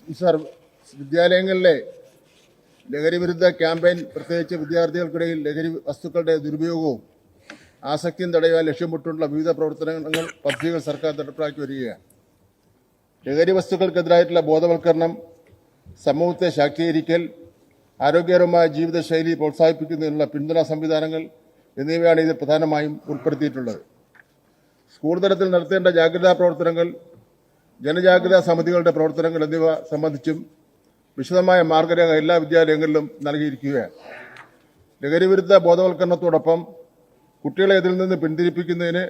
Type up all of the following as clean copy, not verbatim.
Sir, വിദ്യാലയങ്ങളിലെ ലഹരി വിരുദ്ധ campaign പ്രത്യേകിച്ച് വിദ്യാർത്ഥികൾക്കിടയിൽ ലഹരി വസ്തുക്കളുടെ ദുരുപയോഗവും ആസക്തിയും തടയുവാൻ ലക്ഷ്യമിട്ടുള്ള വിവിധ പ്രവർത്തനങ്ങൾ പദ്ധതികൾ സർക്കാർ നടപ്പിലാക്കി വരികയാണ്. ലഹരി വസ്തുക്കൾക്കെതിരായിട്ടുള്ള ബോധവൽക്കരണം, സമൂഹത്തെ ശാക്തീകരിക്കൽ, ആരോഗ്യകരമായ ജീവിതശൈലി പ്രോത്സാഹിപ്പിക്കുന്നതിനുള്ള പിന്തുണാ സംവിധാനങ്ങൾ എന്നിവയാണ് ഇതിൽ പ്രധാനമായും ഉൾപ്പെടുത്തിയിട്ടുള്ളത്. സ്കൂൾ തലത്തിൽ നടത്തേണ്ട ജാഗ്രതാ പ്രവർത്തനങ്ങൾ, ജനജാഗ്രതാ സമിതികളുടെ പ്രവർത്തനങ്ങൾ എന്നിവ സംബന്ധിച്ചും വിശദമായ മാർഗരേഖ എല്ലാ വിദ്യാലയങ്ങളിലും നൽകിയിരിക്കുകയാണ്. ലഹരി വിരുദ്ധ ബോധവൽക്കരണത്തോടൊപ്പം കുട്ടികളെ ഇതിൽ നിന്ന് പിന്തിരിപ്പിക്കുന്നതിന്,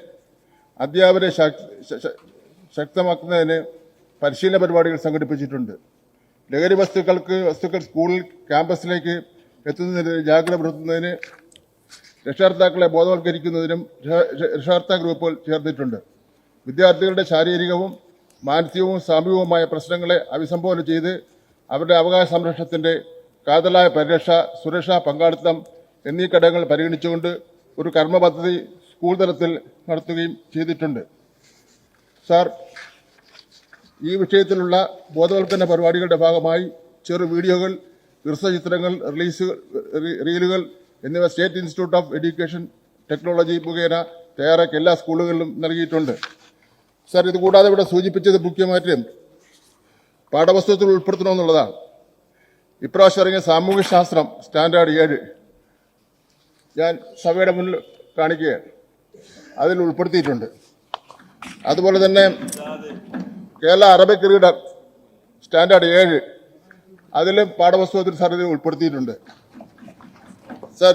അധ്യാപകരെ ശക്തമാക്കുന്നതിന് പരിശീലന പരിപാടികൾ സംഘടിപ്പിച്ചിട്ടുണ്ട്. ലഹരി വസ്തുക്കൾ സ്കൂളിൽ ക്യാമ്പസിലേക്ക് എത്തുന്നതിന് ജാഗ്രത പുലർത്തുന്നതിന് രക്ഷകർത്താക്കളെ ബോധവൽക്കരിക്കുന്നതിനും രക്ഷകർത്താ ഗ്രൂപ്പുകൾ ചേർന്നിട്ടുണ്ട്. വിദ്യാർത്ഥികളുടെ ശാരീരികവും മാനസികവും സാമൂഹികവുമായ പ്രശ്നങ്ങളെ അഭിസംബോധന ചെയ്ത് അവരുടെ അവകാശ സംരക്ഷണത്തിന്റെ കാതലായ പരിരക്ഷ, സുരക്ഷ, പങ്കാളിത്തം എന്നീ ഘടകങ്ങൾ പരിഗണിച്ചുകൊണ്ട് ഒരു കർമ്മ പദ്ധതി സ്കൂൾ തലത്തിൽ നടത്തുകയും ചെയ്തിട്ടുണ്ട്. സാർ, ഈ വിഷയത്തിലുള്ള ബോധവൽക്കരണ പരിപാടികളുടെ ഭാഗമായി ചെറു വീഡിയോകൾ, ഹ്രസ്വചിത്രങ്ങൾ, റീലുകൾ എന്നിവ state institute of education technology മുഖേന തയ്യാറാക്കി എല്ലാ സ്കൂളുകളിലും നൽകിയിട്ടുണ്ട്. സാർ, ഇതുകൂടാതെ ഇവിടെ സൂചിപ്പിച്ചത് മുഖ്യമായിട്ടും പാഠപുസ്തകത്തിൽ ഉൾപ്പെടുത്തണമെന്നുള്ളതാണ്. ഇപ്രാവശ്യം ഇറങ്ങിയ സാമൂഹ്യശാസ്ത്രം സ്റ്റാൻഡേർഡ് 7 ഞാൻ സഭയുടെ മുന്നിൽ കാണിക്കുകയാണ്. അതിൽ ഉൾപ്പെടുത്തിയിട്ടുണ്ട്. അതുപോലെ തന്നെ കേരള അറബിക് റീഡർ സ്റ്റാൻഡേർഡ് 7 അതിലും പാഠപുസ്തകത്തിൽ സാർ ഇത് ഉൾപ്പെടുത്തിയിട്ടുണ്ട്. സാർ,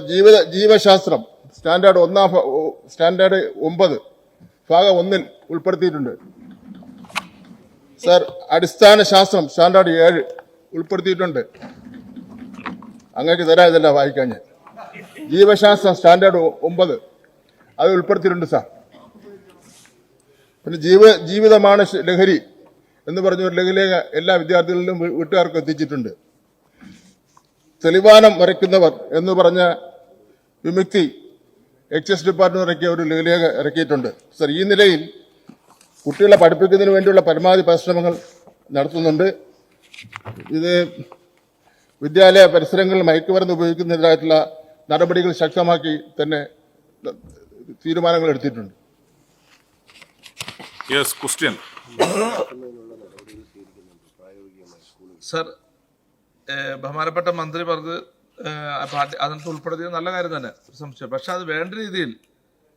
ജീവശാസ്ത്രം സ്റ്റാൻഡേർഡ് 9 ഭാഗം 1 ഉൾപ്പെടുത്തിയിട്ടുണ്ട്. സാർ, അടിസ്ഥാന ശാസ്ത്രം സ്റ്റാൻഡേർഡ് 7 ഉൾപ്പെടുത്തിയിട്ടുണ്ട്. അങ്ങേക്ക് തരാം, ഇതല്ല വായിക്കാൻ ഞാൻ. ജീവശാസ്ത്രം സ്റ്റാൻഡേർഡ് 9 അത് ഉൾപ്പെടുത്തിയിട്ടുണ്ട് സാർ. പിന്നെ ജീവിതമാണ് ലഹരി എന്ന് പറഞ്ഞ ഒരു ലഘുലേഖ എല്ലാ വിദ്യാർത്ഥികളിലും വീട്ടുകാർക്കും എത്തിച്ചിട്ടുണ്ട്. തെളിവാനം വരയ്ക്കുന്നവർ എന്ന് പറഞ്ഞ വിമുക്തി എക്സൈസ് ഡിപ്പാർട്ട്മെന്റ് ഇറക്കിയ ഒരു ലഘുലേഖ ഇറക്കിയിട്ടുണ്ട്. സർ, ഈ നിലയിൽ കുട്ടികളെ പഠിപ്പിക്കുന്നതിന് വേണ്ടിയുള്ള പരമാവധി പരിശ്രമങ്ങൾ നടത്തുന്നുണ്ട്. ഇത് വിദ്യാലയ പരിസരങ്ങളിൽ മയക്കുമരുന്ന് ഉപയോഗിക്കുന്നതിനായിട്ടുള്ള നടപടികൾ ശക്തമാക്കി തന്നെ തീരുമാനങ്ങൾ എടുത്തിട്ടുണ്ട്. സർ, ബഹുമാനപ്പെട്ട മന്ത്രി പറഞ്ഞത് അതിനകത്ത് ഉൾപ്പെടുത്തിയത് നല്ല കാര്യം തന്നെ, സംശയം. പക്ഷെ അത് വേണ്ട രീതിയിൽ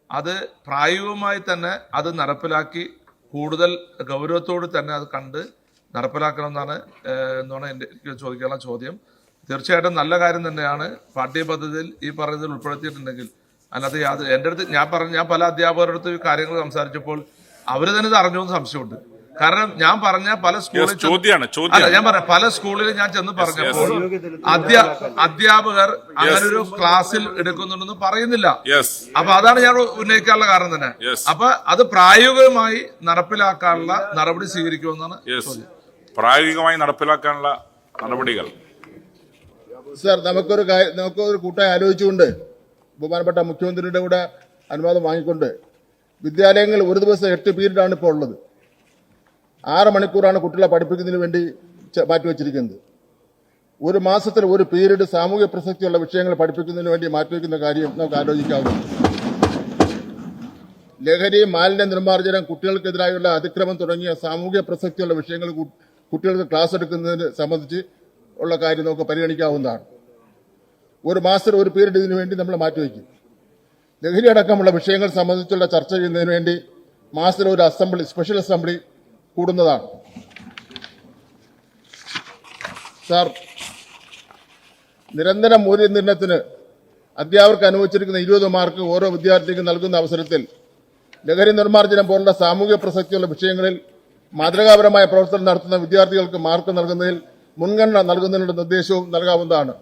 അത് പ്രായോഗികമായി തന്നെ അത് നടപ്പിലാക്കി കൂടുതൽ ഗൗരവത്തോട് തന്നെ അത് കണ്ട് നടപ്പിലാക്കണമെന്നാണ് എനിക്ക് ചോദിക്കാനുള്ള ചോദ്യം. തീർച്ചയായിട്ടും നല്ല കാര്യം തന്നെയാണ്. പാഠ്യപദ്ധതിയിൽ ഈ പറയുന്നതിൽ ഉൾപ്പെടുത്തിയിട്ടുണ്ടെങ്കിൽ അതിനകത്ത് എൻ്റെ അടുത്ത് ഞാൻ പല അധ്യാപകരുടെ അടുത്ത് കാര്യങ്ങൾ സംസാരിച്ചപ്പോൾ അവർ തന്നെ ഇത് അറിഞ്ഞുവെന്ന് സംശയമുണ്ട്. കാരണം ഞാൻ പറഞ്ഞ പല സ്കൂളിൽ ഞാൻ ചെന്ന് പറഞ്ഞപ്പോൾ അധ്യാപകർ അങ്ങനൊരു ക്ലാസ്സിൽ എടുക്കുന്നുണ്ടെന്ന് പറയുന്നില്ല. അപ്പൊ അതാണ് ഞാൻ ഉന്നയിക്കാനുള്ള കാരണം തന്നെ. അപ്പൊ അത് പ്രായോഗികമായി നടപ്പിലാക്കാനുള്ള നടപടി സ്വീകരിക്കുമെന്നാണ് പ്രായോഗികമായി നടപ്പിലാക്കാനുള്ള നടപടികൾ. സാർ, നമുക്കൊരു കൂട്ടായി ആലോചിച്ചുകൊണ്ട് ബഹുമാനപ്പെട്ട മുഖ്യമന്ത്രിയുടെ കൂടെ അനുവാദം വാങ്ങിക്കൊണ്ട് വിദ്യാലയങ്ങൾ ഒരു ദിവസം 8 പീരീഡാണ് ഇപ്പോൾ ഉള്ളത്. 6 മണിക്കൂറാണ് കുട്ടികളെ പഠിപ്പിക്കുന്നതിന് വേണ്ടി മാറ്റിവെച്ചിരിക്കുന്നത്. ഒരു മാസത്തിൽ ഒരു പീരീഡ് സാമൂഹ്യ പ്രസക്തിയുള്ള വിഷയങ്ങൾ പഠിപ്പിക്കുന്നതിന് വേണ്ടി മാറ്റിവെക്കുന്ന കാര്യം നമുക്ക് ആലോചിക്കാവുന്നതാണ്. ലഹരി, മാലിന്യ നിർമ്മാർജ്ജനം, കുട്ടികൾക്കെതിരായുള്ള അതിക്രമം തുടങ്ങിയ സാമൂഹ്യ പ്രസക്തിയുള്ള വിഷയങ്ങൾ കുട്ടികൾക്ക് ക്ലാസ് എടുക്കുന്നതിന് സംബന്ധിച്ച് ഉള്ള കാര്യം നമുക്ക് പരിഗണിക്കാവുന്നതാണ്. ഒരു മാസത്തിൽ ഒരു പീരീഡ് ഇതിനു വേണ്ടി നമ്മൾ മാറ്റിവെക്കും. ലഹരി അടക്കമുള്ള വിഷയങ്ങൾ സംബന്ധിച്ചുള്ള ചർച്ച ചെയ്യുന്നതിന് വേണ്ടി മാസത്തിൽ ഒരു സ്പെഷ്യൽ അസംബ്ലി കൂടുന്നതാണ്. സാർ, നിരന്തര മൂല്യനിർണ്ണയത്തിന് അധ്യാപകർക്ക് അനുവദിച്ചിരിക്കുന്ന 20 മാർക്ക് ഓരോ വിദ്യാർത്ഥിക്കും നൽകുന്ന അവസരത്തിൽ ലഹരി നിർമ്മാർജ്ജനം പോലുള്ള സാമൂഹ്യ പ്രസക്തിയുള്ള വിഷയങ്ങളിൽ മാതൃകാപരമായ പ്രവർത്തനം നടത്തുന്ന വിദ്യാർത്ഥികൾക്ക് മാർക്ക് നൽകുന്നതിൽ മുൻഗണന നൽകുന്നതിനുള്ള നിർദ്ദേശവും നൽകാവുന്നതാണ്.